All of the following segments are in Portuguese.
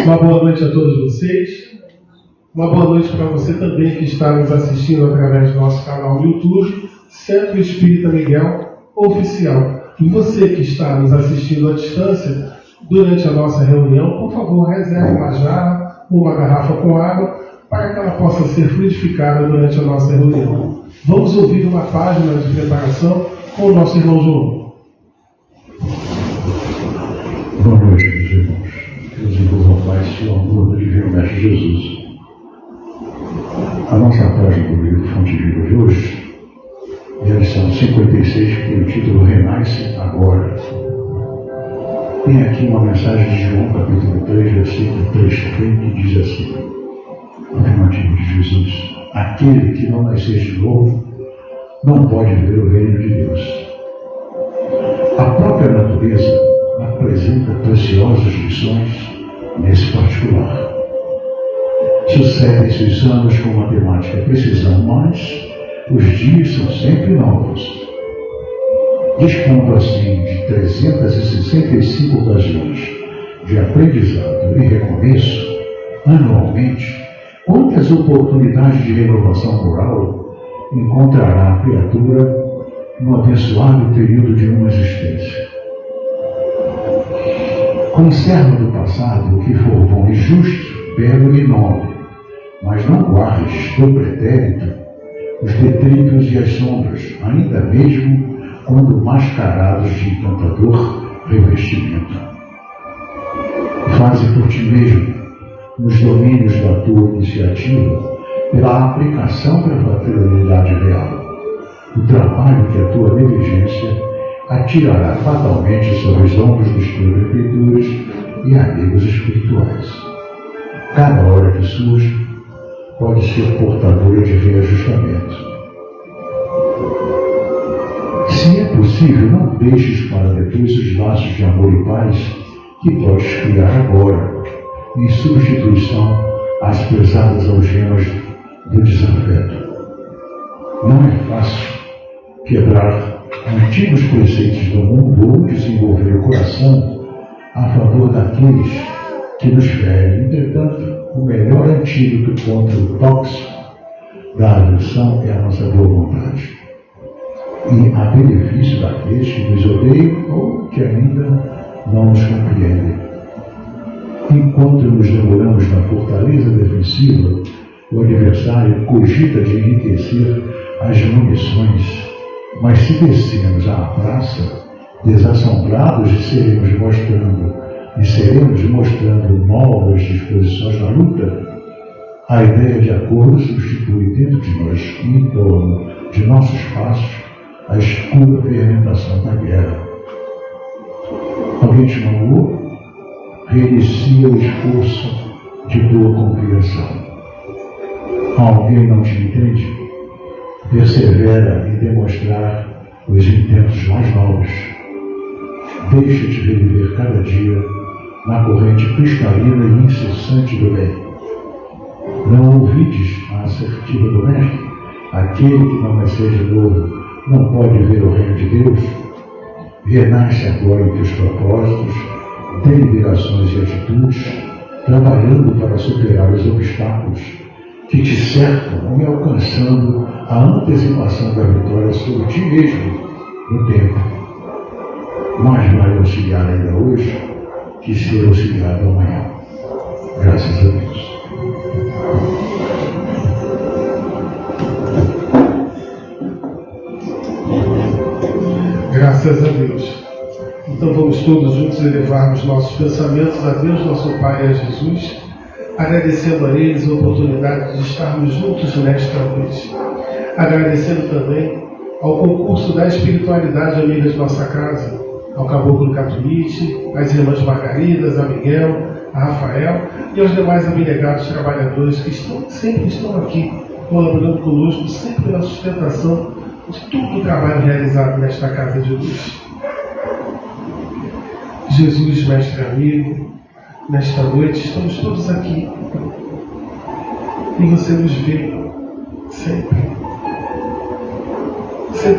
Uma boa noite a todos vocês. Uma boa noite para você também que está nos assistindo através do nosso canal no YouTube, Centro Espírita Miguel Oficial. E você que está nos assistindo à distância, durante a nossa reunião, por favor, reserve uma jarra ou uma garrafa com água para que ela possa ser fluidificada durante a nossa reunião. Vamos ouvir uma página de preparação com o nosso irmão João. Boa noite, meus irmãos. Que os envolvam paz e o amor do Divino Mestre Jesus. A nossa página do livro Fonte Viva de hoje é a lição 56, que tem o título Renasce Agora. Tem aqui uma mensagem de João, capítulo 3, versículo 3, que diz assim: afirmativo de Jesus: aquele que não nascer de novo não pode ver o reino de Deus. A própria natureza apresenta preciosas lições nesse particular. Sucedem-se os anos com matemática precisão, mas os dias são sempre novos. Dispondo assim de 365 ocasiões de aprendizado e recomeço, anualmente, quantas oportunidades de renovação moral encontrará a criatura no abençoado período de uma existência? Conserva do passado o que for bom e justo, belo e nobre, mas não guardes do pretérito os detritos e as sombras, ainda mesmo quando mascarados de encantador revestimento. Faze por ti mesmo, nos domínios da tua iniciativa, pela aplicação da fraternidade real, o trabalho que a tua negligência atirará fatalmente sobre os ombros dos teus benfeitores e amigos espirituais. Cada hora que surge pode ser portadora de reajustamento. Se é possível, não deixes para depois os laços de amor e paz que podes criar agora, em substituição às pesadas algemas do desafeto. Não é fácil quebrar antigos preceitos do mundo ou desenvolver o coração a favor daqueles que nos ferem. Entretanto, o melhor antídoto contra o tóxico da aversão é a nossa boa vontade. E a benefício daqueles que nos odeiam ou que ainda não nos compreendem. Enquanto nos demoramos na fortaleza defensiva, o adversário cogita de enriquecer as munições, mas se descermos à praça, desassombrados seremos mostrando novas disposições na luta, a ideia de acordo substitui dentro de nós e em torno de nossos passos a escura fermentação da guerra. Alguém te magoou? Reinicia o esforço de tua compreensão. Alguém não te entende? Persevera em demonstrar os intentos mais novos. Deixa-te reviver cada dia na corrente cristalina e incessante do bem. Não ouvides a assertiva do Mestre? Aquele que não nascer de novo não pode ver o reino de Deus? Renasce agora em teus propósitos, deliberações e atitudes, trabalhando para superar os obstáculos que te cercam e alcançando a antecipação da vitória sobre ti mesmo no tempo. Mais vale auxiliar ainda hoje que ser auxiliado amanhã. Graças a Deus. Graças a Deus. Então vamos todos juntos elevarmos nossos pensamentos a Deus, nosso Pai, e a Jesus, agradecendo a eles a oportunidade de estarmos juntos nesta noite. Agradecendo também ao concurso da espiritualidade amiga de nossa casa, ao Caboclo Catulite, às irmãs Margaridas, a Miguel, a Rafael e aos demais abnegados trabalhadores que sempre estão aqui, colaborando conosco, sempre na sustentação de todo o trabalho realizado nesta casa de luz. Jesus, mestre amigo, nesta noite estamos todos aqui e você nos vê sempre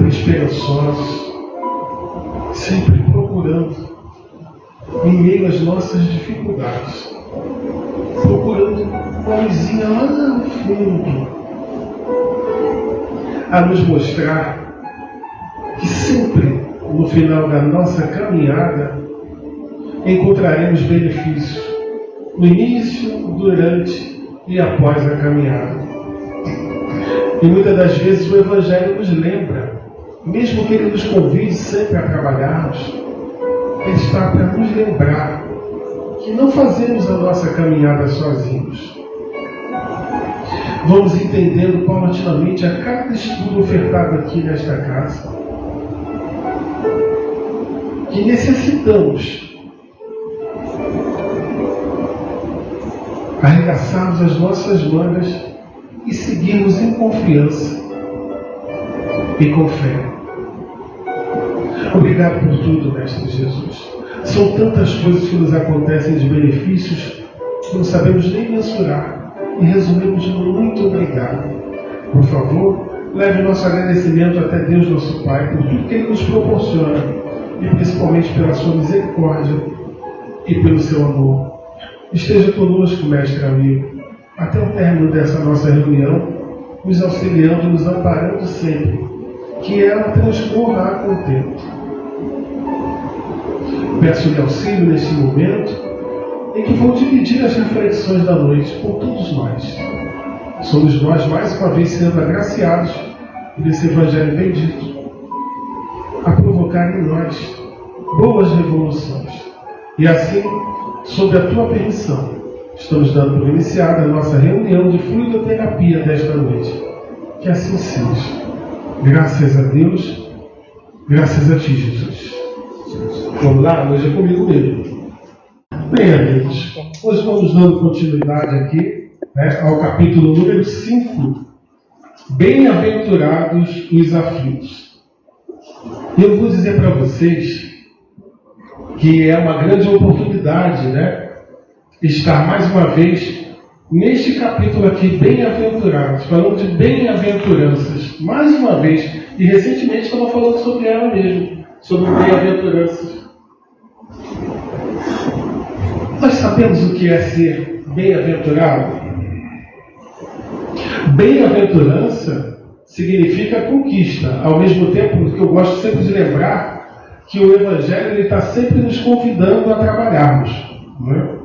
esperançosos, sempre procurando, em meio às nossas dificuldades, procurando uma luzinha lá no fundo, a nos mostrar que sempre, no final da nossa caminhada, encontraremos benefícios, no início, durante e após a caminhada. E muitas das vezes o Evangelho nos lembra, mesmo que ele nos convide sempre a trabalharmos, ele está para nos lembrar que não fazemos a nossa caminhada sozinhos. Vamos entendendo paulatinamente a cada estudo ofertado aqui nesta casa que necessitamos arregaçarmos as nossas mangas e seguirmos em confiança e com fé. Obrigado por tudo, Mestre Jesus. São tantas coisas que nos acontecem de benefícios que não sabemos nem mensurar e resumimos muito obrigado. Por favor, leve nosso agradecimento até Deus, nosso Pai, por tudo que Ele nos proporciona e principalmente pela sua misericórdia e pelo seu amor. Esteja conosco, Mestre amigo, até o término dessa nossa reunião, nos auxiliando e nos amparando sempre, que ela transcorra com o tempo. Peço-lhe auxílio neste momento em que vou dividir as reflexões da noite com todos nós. Somos nós, mais uma vez, sendo agraciados por esse Evangelho bendito, a provocar em nós boas revoluções. E assim, sob a tua permissão, estamos dando por iniciada a nossa reunião de fluidoterapia desta noite. Que assim seja. Graças a Deus, graças a ti, Jesus. Vamos lá? Hoje é comigo mesmo. Bem, amigos, hoje vamos dando continuidade aqui, ao capítulo número 5. Bem-aventurados os aflitos. Eu vou dizer para vocês que é uma grande oportunidade, estar mais uma vez neste capítulo aqui, bem-aventurados, falando de bem-aventuranças, mais uma vez, e recentemente estava falando sobre ela mesmo, sobre bem-aventuranças. Nós sabemos o que é ser bem-aventurado? Bem-aventurança significa conquista, ao mesmo tempo que eu gosto sempre de lembrar que o Evangelho está sempre nos convidando a trabalharmos. Não é?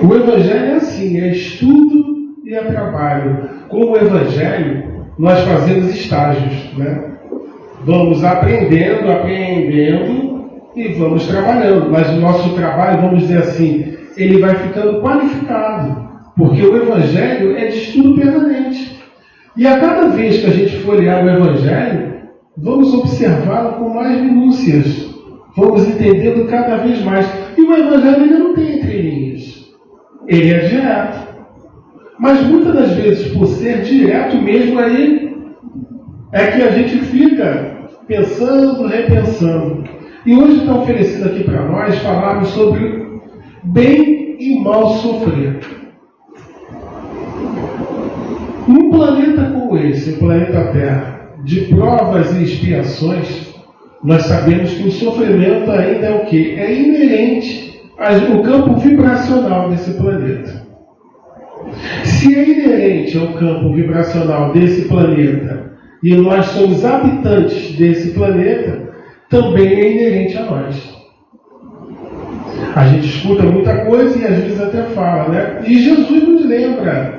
O Evangelho é assim, é estudo e é trabalho. Com o Evangelho, nós fazemos estágios. Vamos aprendendo e vamos trabalhando. Mas o nosso trabalho, vamos dizer assim, ele vai ficando qualificado. Porque o Evangelho é de estudo permanente. E a cada vez que a gente for olhar o Evangelho, vamos observá-lo com mais minúcias. Vamos entendendo cada vez mais. E o Evangelho ainda não tem entrelinhas. Ele é direto. Mas muitas das vezes, por ser direto mesmo, aí é que a gente fica pensando, repensando. E hoje está oferecido aqui para nós falarmos sobre bem e mal sofrer. Num planeta como esse, o planeta Terra, de provas e expiações, nós sabemos que o sofrimento ainda é o quê? É inerente ao campo vibracional desse planeta. Se é inerente ao campo vibracional desse planeta e nós somos habitantes desse planeta, também é inerente a nós. A gente escuta muita coisa e às vezes até fala, E Jesus nos lembra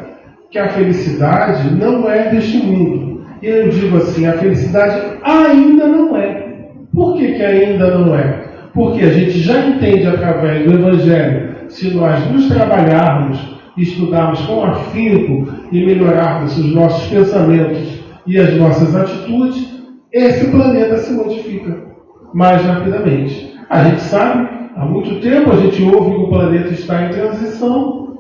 que a felicidade não é deste mundo. E eu digo assim, a felicidade ainda não é. Por que ainda não é? Porque a gente já entende através do Evangelho, se nós nos trabalharmos, estudarmos com afinco e melhorarmos os nossos pensamentos e as nossas atitudes, esse planeta se modifica mais rapidamente. A gente sabe, há muito tempo a gente ouve que o planeta está em transição,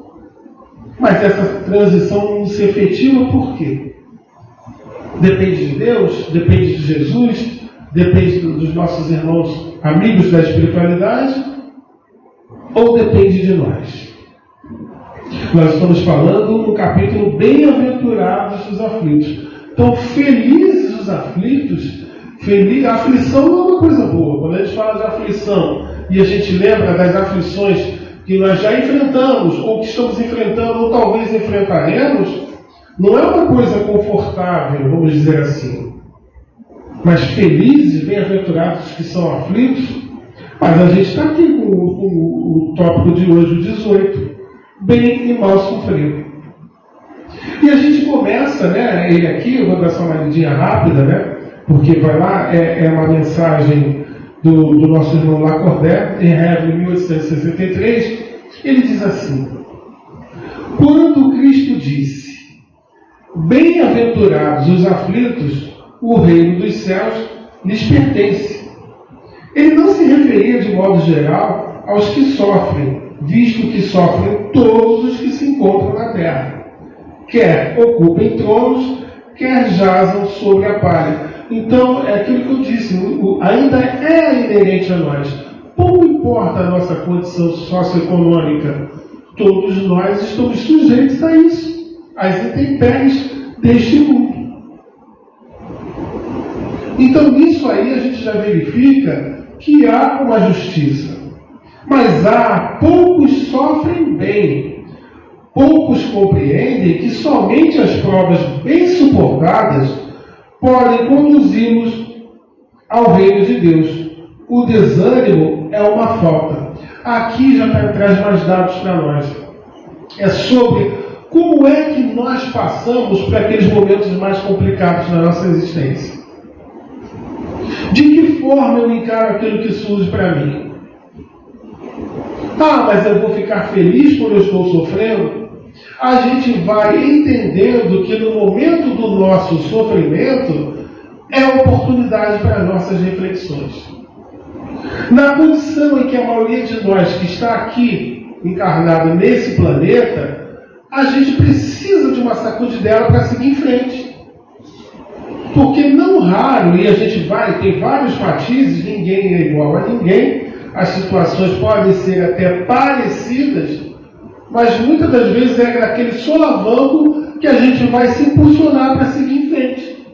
mas essa transição não se efetiva por quê? Depende de Deus, depende de Jesus, depende dos nossos irmãos amigos da espiritualidade, ou depende de nós? Nós estamos falando no capítulo Bem-aventurados os aflitos. Então, felizes os aflitos, a aflição não é uma coisa boa. Quando a gente fala de aflição e a gente lembra das aflições que nós já enfrentamos, ou que estamos enfrentando, ou talvez enfrentaremos, não é uma coisa confortável, vamos dizer assim. Mas felizes, bem-aventurados que são aflitos. Mas a gente está aqui com o tópico de hoje, o 18. Bem e mal sofrer. E a gente começa, né, ele aqui, eu vou dar só uma lidinha rápida, né, porque vai lá, é uma mensagem do nosso irmão Lacordaire, em Rêve, 1863, ele diz assim: quando Cristo disse, bem-aventurados os aflitos, o reino dos céus lhes pertence. Ele não se referia de modo geral aos que sofrem, visto que sofrem todos os que se encontram na terra, quer ocupem tronos, quer jazam sobre a palha. Então, é aquilo que eu disse, ainda é inerente a nós. Pouco importa a nossa condição socioeconômica, todos nós estamos sujeitos a isso, às intempéries deste mundo. Então, nisso aí a gente já verifica que há uma justiça. Mas poucos sofrem bem. Poucos compreendem que somente as provas bem suportadas podem conduzi-los ao reino de Deus. O desânimo é uma falta. Aqui já traz mais dados para nós. É sobre como é que nós passamos por aqueles momentos mais complicados na nossa existência. De que forma eu encaro aquilo que surge para mim? Mas eu vou ficar feliz por eu estou sofrendo? A gente vai entendendo que no momento do nosso sofrimento é oportunidade para nossas reflexões. Na condição em que a maioria de nós que está aqui encarnado nesse planeta, a gente precisa de uma sacudidela para seguir em frente. Porque não raro, e a gente tem vários matizes, ninguém é igual a ninguém, as situações podem ser até parecidas, mas muitas das vezes é aquele solavanco que a gente vai se impulsionar para seguir em frente.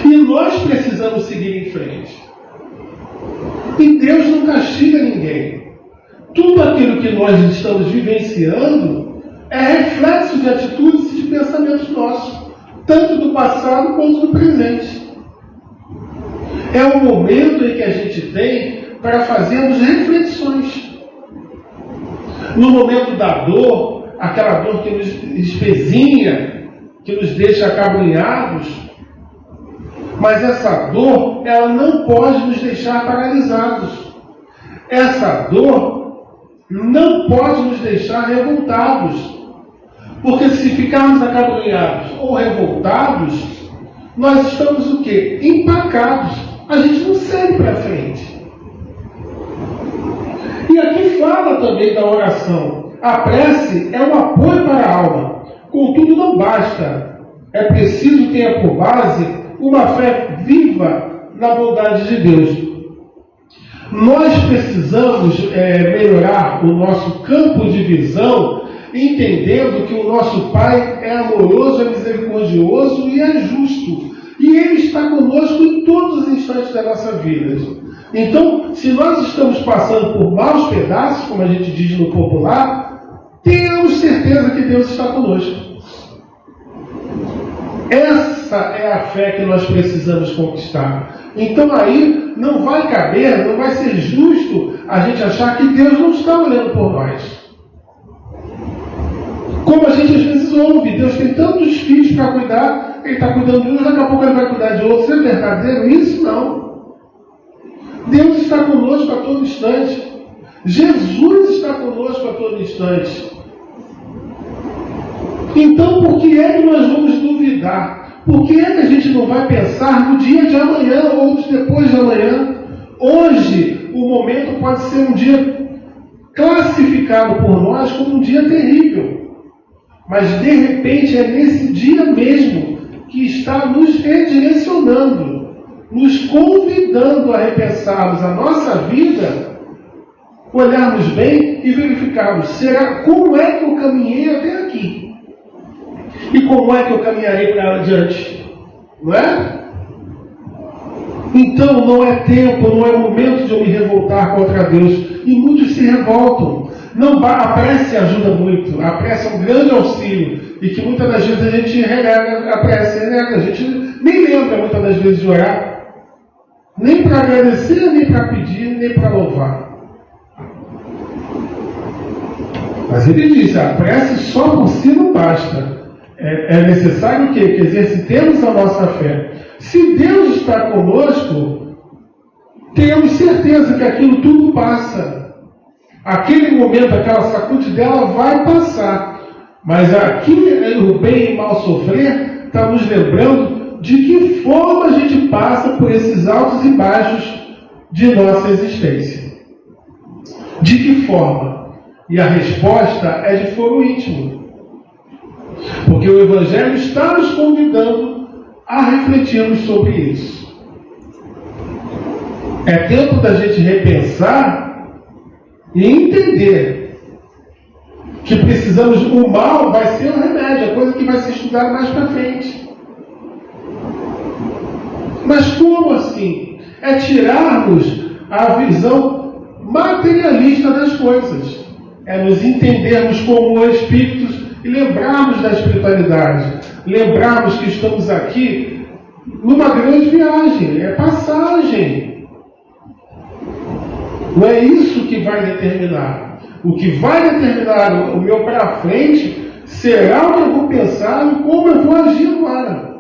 E nós precisamos seguir em frente. E Deus não castiga ninguém. Tudo aquilo que nós estamos vivenciando é reflexo de atitudes e de pensamentos nossos, tanto do passado quanto do presente. É o momento em que a gente tem para fazermos reflexões. No momento da dor, aquela dor que nos espezinha, que nos deixa acabrunhados, mas essa dor, ela não pode nos deixar paralisados. Essa dor não pode nos deixar revoltados. Porque se ficarmos acabrunhados ou revoltados, nós estamos o quê? Empacados. A gente não segue para frente. E aqui fala também da oração. A prece é um apoio para a alma. Contudo, não basta. É preciso ter por base uma fé viva na bondade de Deus. Nós precisamos melhorar o nosso campo de visão, entendendo que o nosso Pai é amoroso, é misericordioso e é justo. E Ele está conosco em todos os instantes da nossa vida. Então, se nós estamos passando por maus pedaços, como a gente diz no popular, tenhamos certeza que Deus está conosco. Essa é a fé que nós precisamos conquistar. Então aí não vai caber, não vai ser justo a gente achar que Deus não está olhando por nós. Como a gente às vezes ouve, Deus tem tantos filhos para cuidar, Ele está cuidando de uns, daqui a pouco Ele vai cuidar de outros. É verdadeiro isso? Não. Deus está conosco a todo instante. Jesus está conosco a todo instante. Então, por que é que nós vamos duvidar? Por que é que a gente não vai pensar no dia de amanhã ou depois de amanhã? Hoje, o momento pode ser um dia classificado por nós como um dia terrível. Mas, de repente, é nesse dia mesmo que está nos redirecionando, nos convidando a repensarmos a nossa vida, olharmos bem e verificarmos, como é que eu caminhei até aqui? E como é que eu caminharei para adiante? Não é? Então não é tempo, não é momento de eu me revoltar contra Deus. e muitos se revoltam. A prece ajuda muito, a prece é um grande auxílio, e que muitas das vezes a gente renega a prece, a gente nem lembra muitas das vezes de orar, nem para agradecer, nem para pedir, nem para louvar. Mas ele diz, a prece só por si não basta. É necessário o quê? Que exercitemos a nossa fé. Se Deus está conosco, tenhamos certeza que aquilo tudo passa. Aquele momento, aquela sacudidela vai passar. Mas aqui, o bem e mal sofrer, está nos lembrando de que forma a gente passa por esses altos e baixos de nossa existência. De que forma? E a resposta é de foro íntimo. Porque o Evangelho está nos convidando a refletirmos sobre isso. É tempo da gente repensar e entender que precisamos, o mal vai ser o remédio, a coisa que vai ser estudada mais para frente. Mas como assim? É tirarmos a visão materialista das coisas. É nos entendermos como espíritos e lembrarmos da espiritualidade. Lembrarmos que estamos aqui numa grande viagem, é passagem. Não é isso que vai determinar. O que vai determinar o meu para frente será o que eu vou pensar e como eu vou agir agora.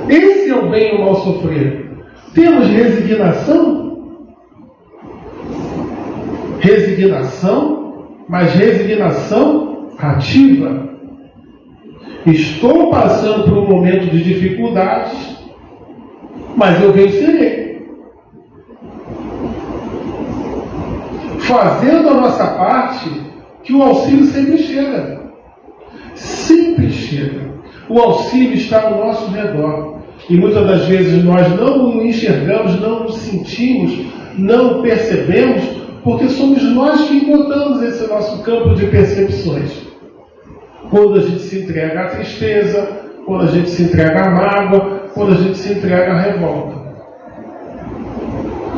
Esse é o bem e o mal sofrer. Temos resignação? Resignação, mas resignação ativa. Estou passando por um momento de dificuldades, mas eu vencerei. Fazendo a nossa parte, que o auxílio sempre chega. Sempre chega. O auxílio está ao nosso redor. E muitas das vezes nós não o enxergamos, não o sentimos, não o percebemos, porque somos nós que encontramos esse nosso campo de percepções. Quando a gente se entrega à tristeza, quando a gente se entrega à mágoa, quando a gente se entrega à revolta.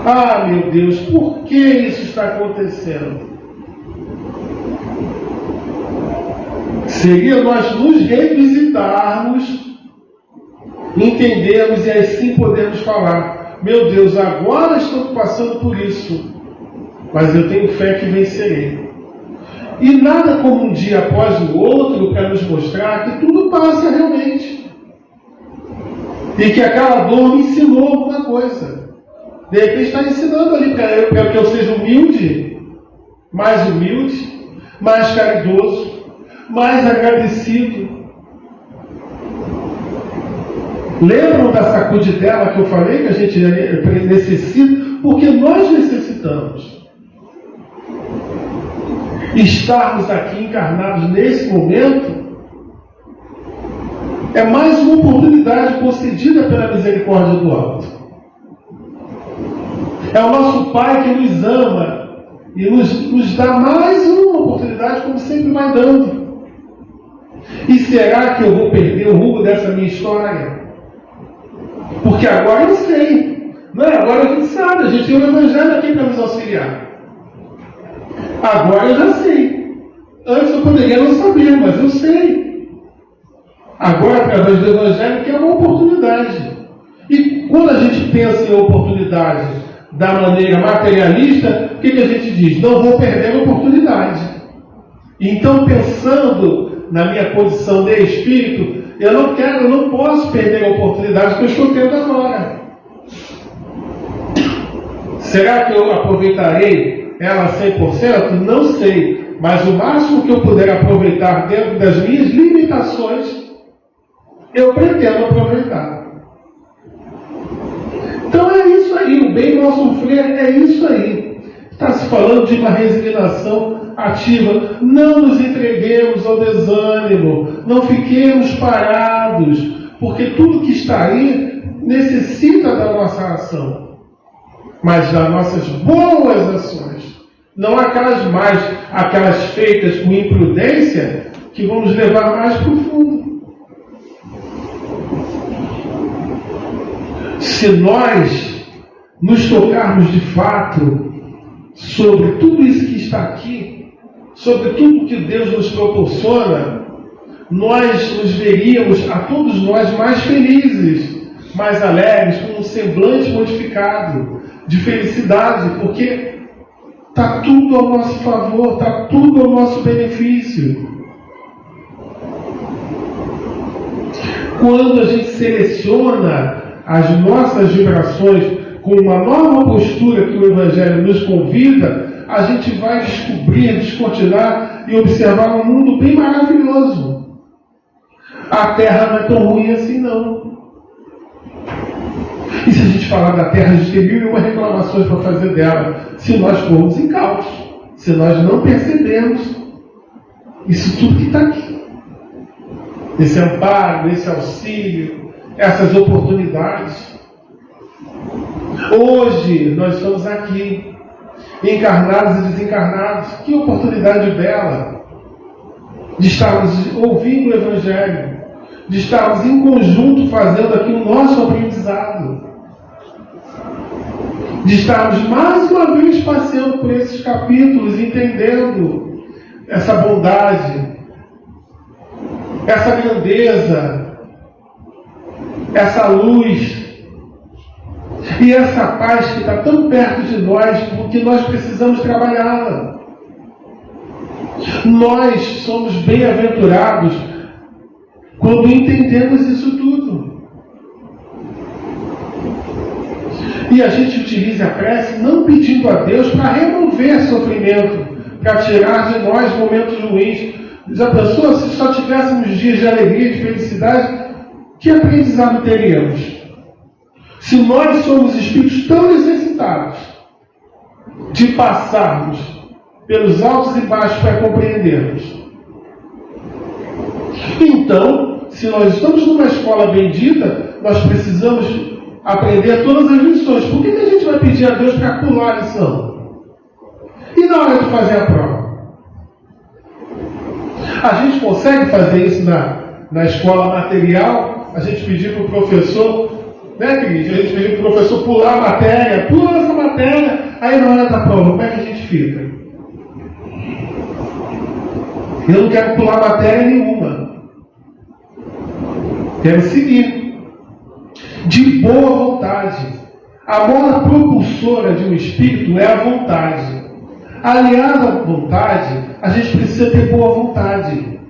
Ah, meu Deus, por que isso está acontecendo? Seria nós nos revisitarmos, entendermos e assim podemos falar: meu Deus, agora estou passando por isso, mas eu tenho fé que vencerei. E nada como um dia após o outro para nos mostrar que tudo passa realmente. E que aquela dor me ensinou alguma coisa. De repente está ensinando ali para que eu seja humilde, mais caridoso, mais agradecido. Lembram da sacudidela que eu falei que a gente necessita? Porque nós necessitamos. Estarmos aqui encarnados nesse momento é mais uma oportunidade concedida pela misericórdia do alto. É o nosso Pai que nos ama e nos dá mais uma oportunidade, como sempre vai dando. E será que eu vou perder o rumo dessa minha história? Porque agora eu sei. Não é? Agora a gente sabe, a gente tem o Evangelho aqui para nos auxiliar. Agora eu já sei. Antes eu poderia não saber, mas eu sei. Agora, através do Evangelho, que é uma oportunidade. E quando a gente pensa em oportunidade da maneira materialista, o que a gente diz? Não vou perder a oportunidade. Então, pensando na minha condição de espírito, eu não posso perder a oportunidade que eu estou tendo agora. Será que eu aproveitarei ela 100%? Não sei. Mas o máximo que eu puder aproveitar dentro das minhas limitações, eu pretendo aproveitar. Então é isso aí. O bem e o mal sofrer é isso aí. Está se falando de uma resignação ativa. Não nos entreguemos ao desânimo. Não fiquemos parados. Porque tudo que está aí necessita da nossa ação. Mas das nossas boas ações. Não aquelas feitas com imprudência que vão nos levar mais para o fundo. Se nós nos tocarmos de fato sobre tudo isso que está aqui, sobre tudo que Deus nos proporciona, nós nos veríamos, a todos nós, mais felizes, mais alegres, com um semblante modificado de felicidade, porque está tudo ao nosso favor, está tudo ao nosso benefício. Quando a gente seleciona as nossas vibrações com uma nova postura que o Evangelho nos convida, a gente vai descobrir, descortinar e observar um mundo bem maravilhoso. A Terra não é tão ruim assim, não. E se a gente falar da Terra, a gente tem 1001 reclamações para fazer dela, se nós formos incautos, se nós não percebermos isso tudo que está aqui. Esse amparo, esse auxílio, essas oportunidades. Hoje nós estamos aqui, encarnados e desencarnados. Que oportunidade bela de estarmos ouvindo o Evangelho, de estarmos em conjunto fazendo aqui o nosso aprendizado, de estarmos mais uma vez passeando por esses capítulos, entendendo essa bondade, essa grandeza, essa luz e essa paz que está tão perto de nós, porque nós precisamos trabalhá-la. Nós somos bem-aventurados quando entendemos isso tudo. E a gente utiliza a prece não pedindo a Deus para remover sofrimento, para tirar de nós momentos ruins. Já pensou se só tivéssemos dias de alegria, de felicidade? Que aprendizado teríamos? Se nós somos espíritos tão necessitados de passarmos pelos altos e baixos para compreendermos. Então, se nós estamos numa escola bendita, nós precisamos aprender todas as lições. Por que a gente vai pedir a Deus para pular a lição? E na hora de fazer a prova? A gente consegue fazer isso na escola material? A gente pedir para o professor, né, Cris? A gente pedir para o professor pular a matéria, pula essa matéria, aí na hora da prova, como é que a gente fica? Eu não quero pular matéria nenhuma. Quero seguir. De boa vontade. A mola propulsora de um espírito é a vontade. Aliado à vontade, a gente precisa ter boa vontade.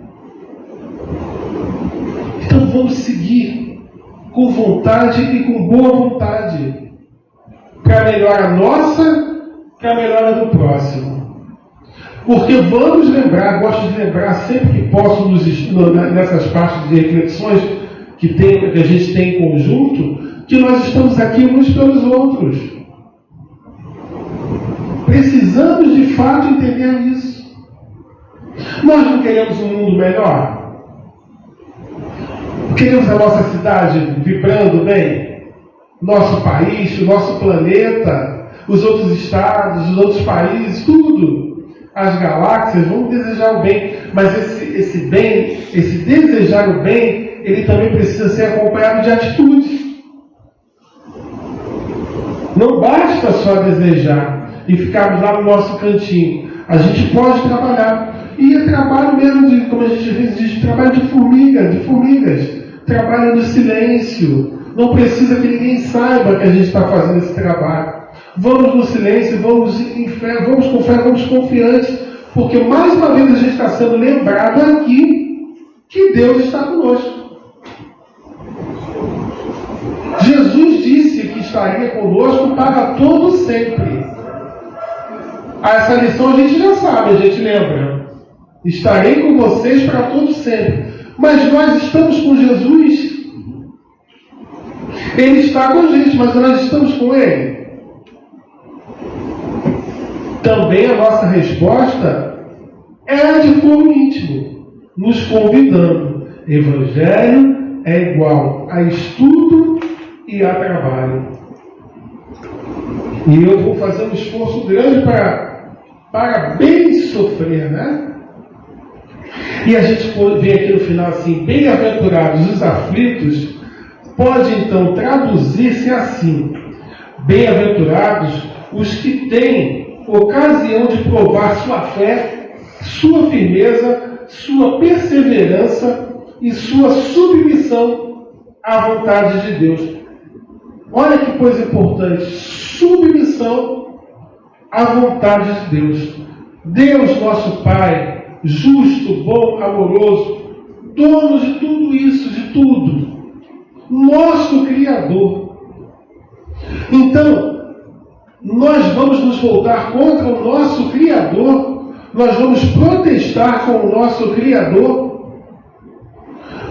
Então vamos seguir com vontade e com boa vontade. Para a melhora nossa, para a melhora do próximo. Porque vamos lembrar, gosto de lembrar sempre que posso nessas partes de reflexões que a gente tem em conjunto, que nós estamos aqui uns pelos outros. Precisamos de fato entender isso. Nós não queremos um mundo melhor? Queremos a nossa cidade vibrando bem? Nosso país, o nosso planeta, os outros estados, os outros países, tudo. As galáxias, vamos desejar o bem, mas esse bem, esse desejar o bem, ele também precisa ser acompanhado de atitudes. Não basta só desejar e ficarmos lá no nosso cantinho. A gente pode trabalhar. E é trabalho mesmo, como a gente às vezes diz, trabalho de formigas. Trabalho no silêncio. Não precisa que ninguém saiba que a gente está fazendo esse trabalho. Vamos no silêncio, vamos em fé, vamos com fé, vamos confiantes, porque mais uma vez a gente está sendo lembrado aqui que Deus está conosco. Jesus disse que estaria conosco para todo sempre. Essa lição a gente já sabe, a gente lembra. Estarei com vocês para todo sempre. Mas nós estamos com Jesus. Ele está com a gente, mas nós estamos com Ele. Também a nossa resposta é de foro íntimo, nos convidando. Evangelho é igual a estudo e a trabalho. E eu vou fazer um esforço grande para bem sofrer, né? E a gente vê aqui no final assim, bem-aventurados os aflitos, pode então traduzir-se assim: bem-aventurados os que têm ocasião de provar sua fé, sua firmeza, sua perseverança e sua submissão à vontade de Deus. Olha que coisa importante, submissão à vontade de Deus. Deus, nosso Pai, justo, bom, amoroso, dono de tudo isso, de tudo, nosso Criador. Então, nós vamos nos voltar contra o nosso Criador, nós vamos protestar com o nosso Criador,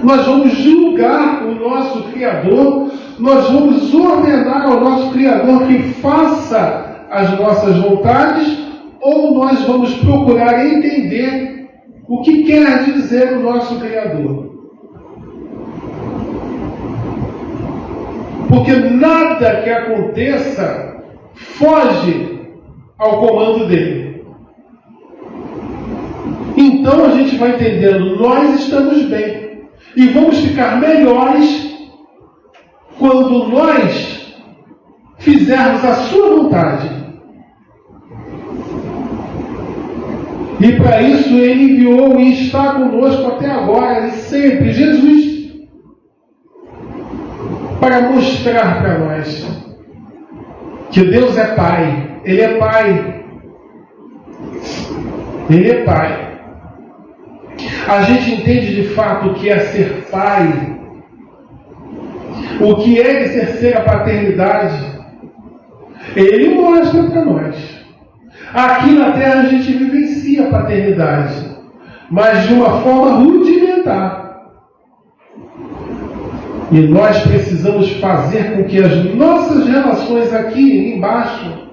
nós vamos julgar o nosso Criador, nós vamos ordenar ao nosso Criador que faça as nossas vontades, ou nós vamos procurar entender o que quer dizer o nosso Criador. Porque nada que aconteça foge ao comando dele. Então a gente vai entendendo, nós estamos bem. E vamos ficar melhores quando nós fizermos a sua vontade. E para isso Ele enviou e está conosco até agora e sempre, Jesus, para mostrar para nós que Deus é Pai. Ele é Pai. Ele é Pai. A gente entende de fato o que é ser pai, o que é exercer a paternidade. Ele mostra para nós. Aqui na Terra a gente vivencia a paternidade, mas de uma forma rudimentar. E nós precisamos fazer com que as nossas relações aqui embaixo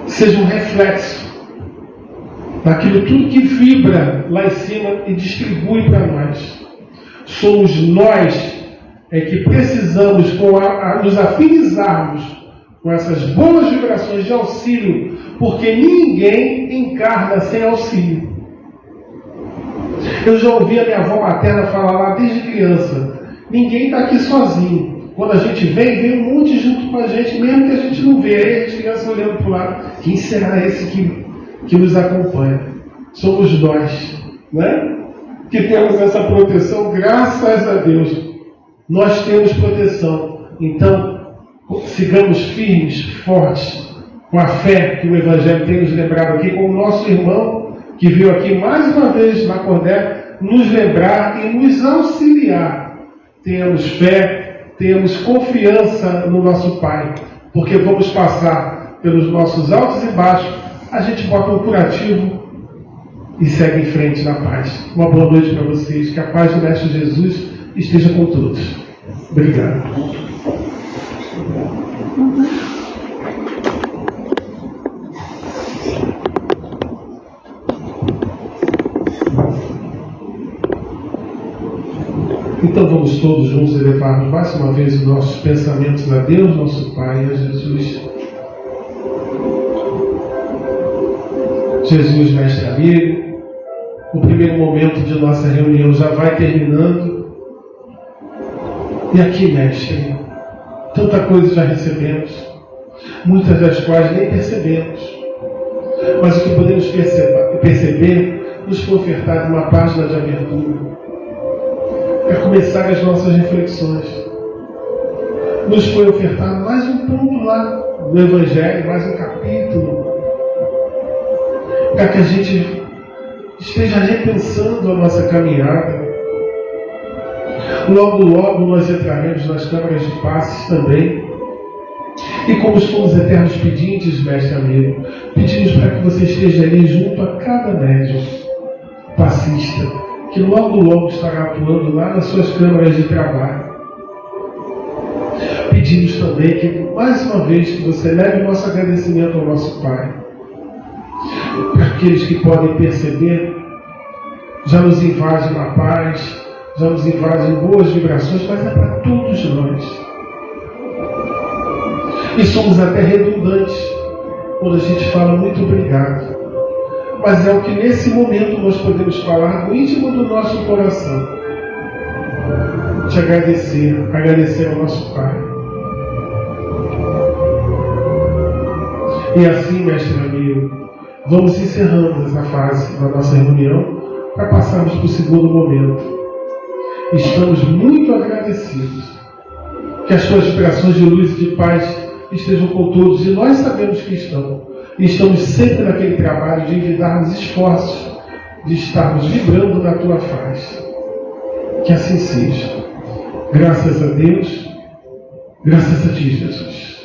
sejam um reflexo daquilo tudo que vibra lá em cima e distribui para nós. Somos nós que precisamos nos afinizarmos com essas boas vibrações de auxílio, porque ninguém encarna sem auxílio. Eu já ouvi a minha avó materna falar lá desde criança, ninguém está aqui sozinho. Quando a gente vem um monte junto com a gente, mesmo que a gente não vê. Aí as crianças olhando para o lado, quem será esse que nos acompanha? Somos nós, né? Que temos essa proteção, graças a Deus. Nós temos proteção. Então, sigamos firmes, fortes, com a fé que o Evangelho tem nos lembrado aqui, com o nosso irmão que veio aqui mais uma vez na Cordé, nos lembrar e nos auxiliar. Tenhamos fé, tenhamos confiança no nosso Pai, porque vamos passar pelos nossos altos e baixos. A gente bota um curativo e segue em frente na paz. Uma boa noite para vocês. Que a paz do Mestre Jesus esteja com todos. Obrigado. Então vamos todos juntos elevarmos mais uma vez os nossos pensamentos a Deus, nosso Pai, e a Jesus. Jesus, mestre amigo, o primeiro momento de nossa reunião já vai terminando. E aqui, mestre, tanta coisa já recebemos, muitas das quais nem percebemos. Mas o que podemos perceber nos foi ofertado uma página de abertura para começar as nossas reflexões. Nos foi ofertado mais um ponto lá do Evangelho, mais um capítulo, para que a gente esteja repensando a nossa caminhada. Logo, logo nós entraremos nas câmaras de passes também. E como somos eternos pedintes, mestre amigo, pedimos para que você esteja ali junto a cada médium passista, que logo, logo estará atuando lá nas suas câmaras de trabalho. Pedimos também que, mais uma vez, que você leve o nosso agradecimento ao nosso Pai. Para aqueles que podem perceber, já nos invade na paz, já nos invade em boas vibrações, mas é para todos nós. E somos até redundantes quando a gente fala muito obrigado. Mas é o que nesse momento nós podemos falar no íntimo do nosso coração. Te agradecer ao nosso Pai. E assim, mestre amigo, vamos encerrando essa fase da nossa reunião para passarmos para o segundo momento. Estamos muito agradecidos. Que as tuas vibrações de luz e de paz estejam com todos, e nós sabemos que estão. E estamos sempre naquele trabalho de envidarmos esforços, de estarmos vibrando na tua face. Que assim seja. Graças a Deus, graças a ti, Jesus.